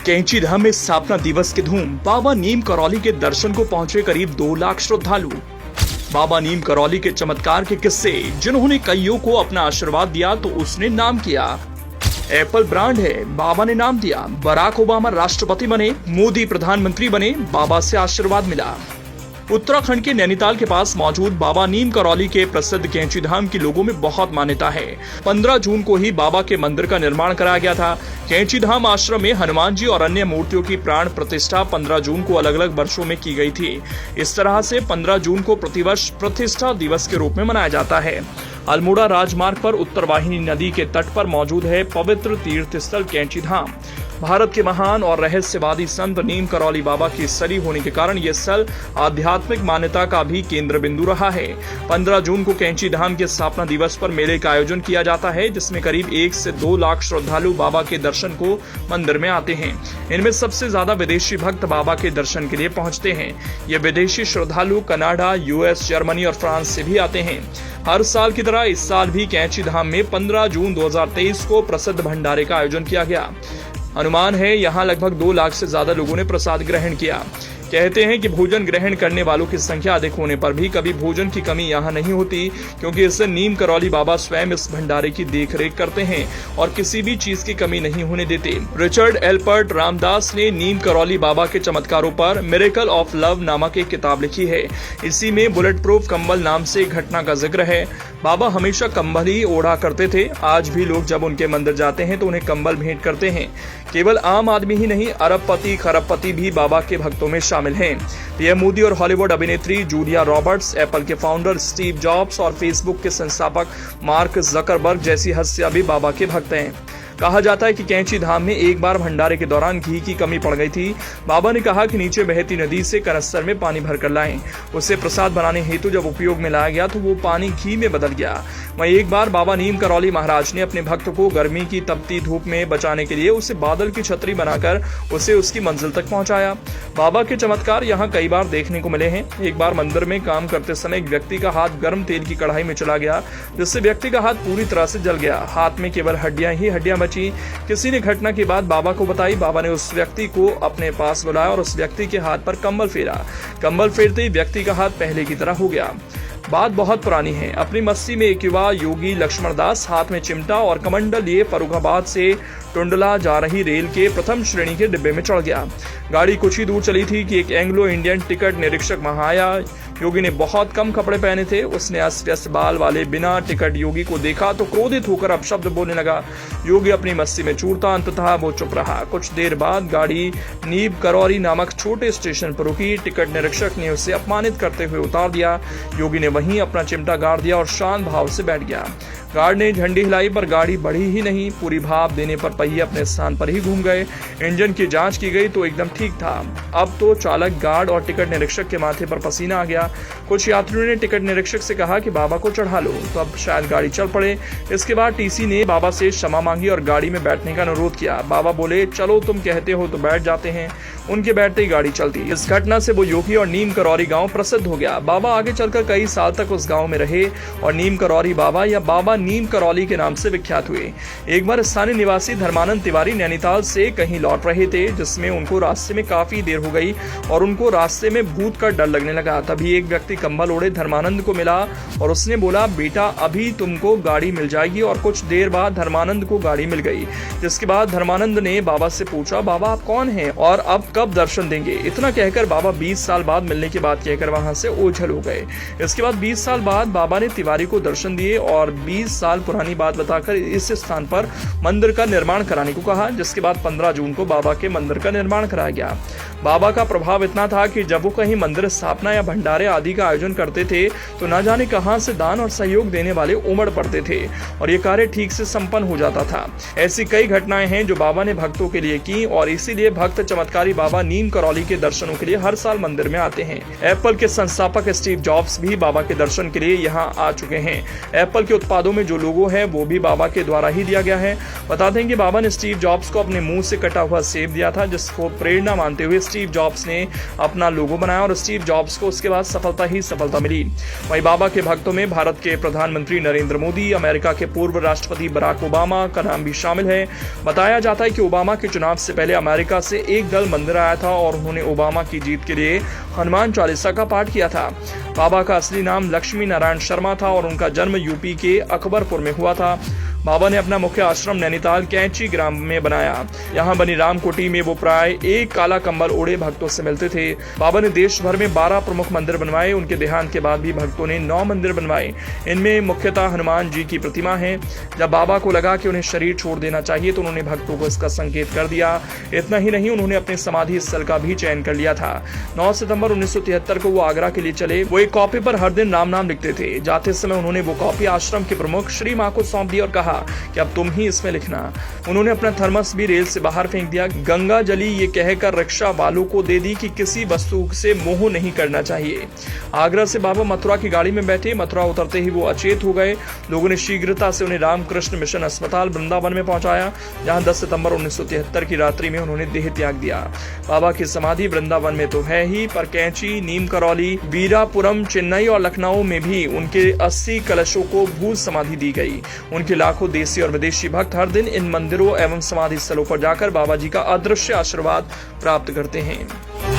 कैंची धाम में स्थापना दिवस की धूम। बाबा नीम करौली के दर्शन को पहुंचे करीब 2 लाख श्रद्धालु। बाबा नीम करौली के चमत्कार के किस्से, जिन्होंने कईयों को अपना आशीर्वाद दिया तो उसने नाम किया। एप्पल ब्रांड है, बाबा ने नाम दिया। बराक ओबामा राष्ट्रपति बने, मोदी प्रधानमंत्री बने, बाबा से आशीर्वाद मिला। उत्तराखंड के नैनीताल के पास मौजूद बाबा नीम करौली के प्रसिद्ध कैंची धाम की लोगों में बहुत मान्यता है। 15 जून को ही बाबा के मंदिर का निर्माण कराया गया था। कैंची धाम आश्रम में हनुमान जी और अन्य मूर्तियों की प्राण प्रतिष्ठा 15 जून को अलग अलग वर्षों में की गई थी। इस तरह से 15 जून को प्रतिवर्ष प्रतिष्ठा दिवस के रूप में मनाया जाता है। अल्मोड़ा राजमार्ग पर उत्तरवाहिनी नदी के तट पर मौजूद है पवित्र तीर्थ स्थल कैंची धाम। भारत के महान और रहस्यवादी संत नीम करौली बाबा की स्थली होने के कारण यह स्थल आध्यात्मिक मान्यता का भी केंद्र बिंदु रहा है। 15 जून को कैंची धाम के स्थापना दिवस पर मेले का आयोजन किया जाता है, जिसमें करीब 1 से 2 लाख श्रद्धालु बाबा के दर्शन को मंदिर में आते हैं। इनमें सबसे ज्यादा विदेशी भक्त बाबा के दर्शन के लिए पहुंचते हैं। ये विदेशी श्रद्धालु कनाडा, यूएस, जर्मनी और फ्रांस से भी आते हैं। हर साल की तरह इस साल भी कैंची धाम में 15 जून 2023 को प्रसिद्ध भंडारे का आयोजन किया गया। अनुमान है यहाँ लगभग 2 लाख से ज्यादा लोगों ने प्रसाद ग्रहण किया। कहते हैं कि भोजन ग्रहण करने वालों की संख्या अधिक होने पर भी कभी भोजन की कमी यहाँ नहीं होती, क्योंकि इससे नीम करौली बाबा स्वयं इस भंडारे की देखरेख करते हैं और किसी भी चीज की कमी नहीं होने देते। रिचर्ड एल्बर्ट रामदास ने नीम करौली बाबा के चमत्कारों पर मिरेकल ऑफ लव नामक एक किताब लिखी है। इसी में बुलेट प्रूफ कंबल नाम से एक घटना का जिक्र है। बाबा हमेशा कंबल ही ओढ़ा करते थे। आज भी लोग जब उनके मंदिर जाते हैं तो उन्हें कंबल भेंट करते हैं। केवल आम आदमी ही नहीं, अरबपति खरबपति भी बाबा के भक्तों में शामिल हैं। पीएम मोदी और हॉलीवुड अभिनेत्री जूलिया रॉबर्ट्स, एप्पल के फाउंडर स्टीव जॉब्स और फेसबुक के संस्थापक मार्क जकरबर्ग जैसी हस्तियां भी बाबा के भक्त हैं। कहा जाता है कि कैंची धाम में एक बार भंडारे के दौरान घी की कमी पड़ गई थी। बाबा ने कहा कि नीचे बहती नदी से कनस्तर में पानी भरकर लाएं। उसे प्रसाद बनाने हेतु जब उपयोग में लाया गया तो वो पानी घी में बदल गया। वहीं एक बार बाबा नीम करौली महाराज ने अपने भक्त को गर्मी की तपती धूप में बचाने के लिए उसे बादल की छतरी बनाकर उसे उसकी मंजिल तक पहुंचाया। बाबा के चमत्कार यहाँ कई बार देखने को मिले हैं। एक बार मंदिर में काम करते समय एक व्यक्ति का हाथ गर्म तेल की कढ़ाई में चला गया, जिससे व्यक्ति का हाथ पूरी तरह से जल गया। हाथ में केवल हड्डियां ही हड्डियां बची। किसी ने घटना की बात बाबा को बताई। बाबा ने उस व्यक्ति को अपने पास बुलाया और उस व्यक्ति के हाथ पर कंबल फेरा। कंबल फेरते ही व्यक्ति का हाथ पहले की तरह हो गया। बात बहुत पुरानी है। अपनी मस्ती में एक युवा योगी लक्ष्मण दास हाथ में चिमटा और कमंडल लिए फर्रुखाबाद से टुंडला जा रही रेल के प्रथम श्रेणी के डिब्बे में चढ़ गया। गाड़ी कुछ ही दूर चली थी कि एक एंग्लो इंडियन टिकट निरीक्षक वहां आया। योगी ने बहुत कम कपड़े पहने थे। उसने अस्त व्यस्त बाल वाले बिना टिकट योगी को देखा तो क्रोधित होकर अपशब्द बोलने लगा। योगी अपनी मस्ती में चूरता, अंततः वो चुप रहा। कुछ देर बाद गाड़ी नीम करौली नामक छोटे स्टेशन पर रुकी। टिकट निरीक्षक ने उसे अपमानित करते हुए उतार दिया। योगी ने वहीं अपना चिमटा गाड़ दिया और शांत भाव से बैठ गया। गार्ड ने झंडी हिलाई पर गाड़ी बढ़ी ही नहीं। पूरी भाप देने पर पहिए अपने स्थान पर ही घूम गए। इंजन की जांच की गई तो एकदम ठीक था। अब तो चालक, गार्ड और टिकट निरीक्षक के माथे पर पसीना आ गया। कुछ यात्रियों ने टिकट निरीक्षक से कहा कि बाबा को चढ़ा लो, तो अब शायद गाड़ी चल पड़े। इसके बाद टीसी ने बाबा से क्षमा मांगी और गाड़ी में बैठने का अनुरोध किया। बाबा बोले, चलो तुम कहते हो तो बैठ जाते हैं। उनके बैठते ही गाड़ी चलती। इस घटना से वो योगी और नीम करौली गांव प्रसिद्ध हो गया। बाबा आगे चलकर कई साल तक उस गांव में रहे और नीम करौली बाबा या बाबा नीम करौली के नाम से विख्यात हुए। एक बार स्थानीय निवासी धर्मानंद तिवारी नैनीताल से कहीं लौट रहे थे, जिसमें उनको रास्ते में काफी देर हो गई और उनको रास्ते में भूत का डर लगने लगा। तभी एक व्यक्ति कंबल ओढ़े धर्मानंद को मिला और उसने बोला, बेटा अभी तुमको गाड़ी मिल जाएगी। और कुछ देर बाद धर्मानंद को गाड़ी मिल गई। जिसके बाद धर्मानंद ने बाबा से पूछा, बाबा आप कौन हैं और अब कब दर्शन देंगे? इतना कहकर बाबा 20 साल बाद मिलने की बात कहकर वहां से ओझल हो गए। इसके बाद 20 साल बाद बाबा ने तिवारी को दर्शन दिए और 20 साल पुरानी बात बताकर इस स्थान पर मंदिर का निर्माण कराने को कहा। जिसके बाद 15 जून को बाबा के मंदिर का निर्माण कराया गया। बाबा का प्रभाव इतना था कि जब वो कहीं मंदिर स्थापना या भंडारे आदि का आयोजन करते थे तो न जाने कहां से दान और सहयोग देने वाले उमड़ पड़ते थे और ये कार्य ठीक से संपन्न हो जाता था। ऐसी कई घटनाएं हैं जो बाबा ने भक्तों के लिए की और इसीलिए भक्त चमत्कारी बाबा नीम करौली के दर्शनों के लिए हर साल मंदिर में आते हैं। एप्पल के संस्थापक स्टीव जॉब्स भी बाबा के दर्शन के लिए यहाँ आ चुके हैं। एप्पल के उत्पादों में जो लोगो है वो भी बाबा के द्वारा ही दिया गया है। बता दें कि बाबा ने स्टीव जॉब्स को अपने मुंह से कटा हुआ सेब दिया था, जिसको प्रेरणा मानते हुए स्टीव जॉब्स ने अपना लोगो बनाया और स्टीव जॉब्स को उसके बाद सफलता ही सफलता मिली। वहीं बाबा के भक्तों में भारत के प्रधानमंत्री नरेंद्र मोदी, अमेरिका के पूर्व राष्ट्रपति बराक ओबामा का नाम भी शामिल है। बताया जाता है कि ओबामा के चुनाव से पहले अमेरिका से एक दल मंदिर आया था और उन्होंने ओबामा की जीत के लिए हनुमान चालीसा का पाठ किया था। बाबा का असली नाम लक्ष्मी नारायण शर्मा था और उनका जन्म यूपी के अकबरपुर में हुआ था। बाबा ने अपना मुख्य आश्रम नैनीताल कैंची ग्राम में बनाया। यहाँ बनी रामकोटी में वो प्राय एक काला कंबल ओढ़े भक्तों से मिलते थे। बाबा ने देश भर में 12 प्रमुख मंदिर बनवाए। उनके देहांत के बाद भी भक्तों ने 9 मंदिर बनवाए। इनमें मुख्यतः हनुमान जी की प्रतिमा है। जब बाबा को लगा कि उन्हें शरीर छोड़ देना चाहिए तो उन्होंने भक्तों को इसका संकेत कर दिया। इतना ही नहीं, उन्होंने अपने समाधि स्थल का भी चयन कर लिया था। 9 सितंबर 1973 को वो आगरा के लिए चले। वो एक कॉपी पर हर दिन राम नाम लिखते थे। जाते समय उन्होंने वो कॉपी आश्रम के प्रमुख श्री मां को सौंप दी और कहा कि अब तुम ही इसमें लिखना। उन्होंने अपना थर्मस भी रेल से बाहर फेंक दिया। गंगा जली ये कहकर रिक्शा वालों को दे दी कि किसी वस्तु से मोह नहीं करना चाहिए। आगरा से बाबा मथुरा की गाड़ी में बैठे। मथुरा उतरते ही वो अचेत हो गए। लोगों ने शीघ्रता से उन्हें रामकृष्ण मिशन अस्पताल वृंदावन में पहुंचाया, जहां 10 सितंबर 1973 की रात्रि में उन्होंने देह त्याग दिया। बाबा की समाधि वृंदावन में तो है ही, पर कैंची, नीम करौली, वीरापुरम, चेन्नई और लखनऊ में भी उनके 80 कलशों को भू समाधि दी गई। उनके लाखों देशी और विदेशी भक्त हर दिन इन मंदिरों एवं समाधि स्थलों पर जाकर बाबा जी का अदृश्य आशीर्वाद प्राप्त करते हैं।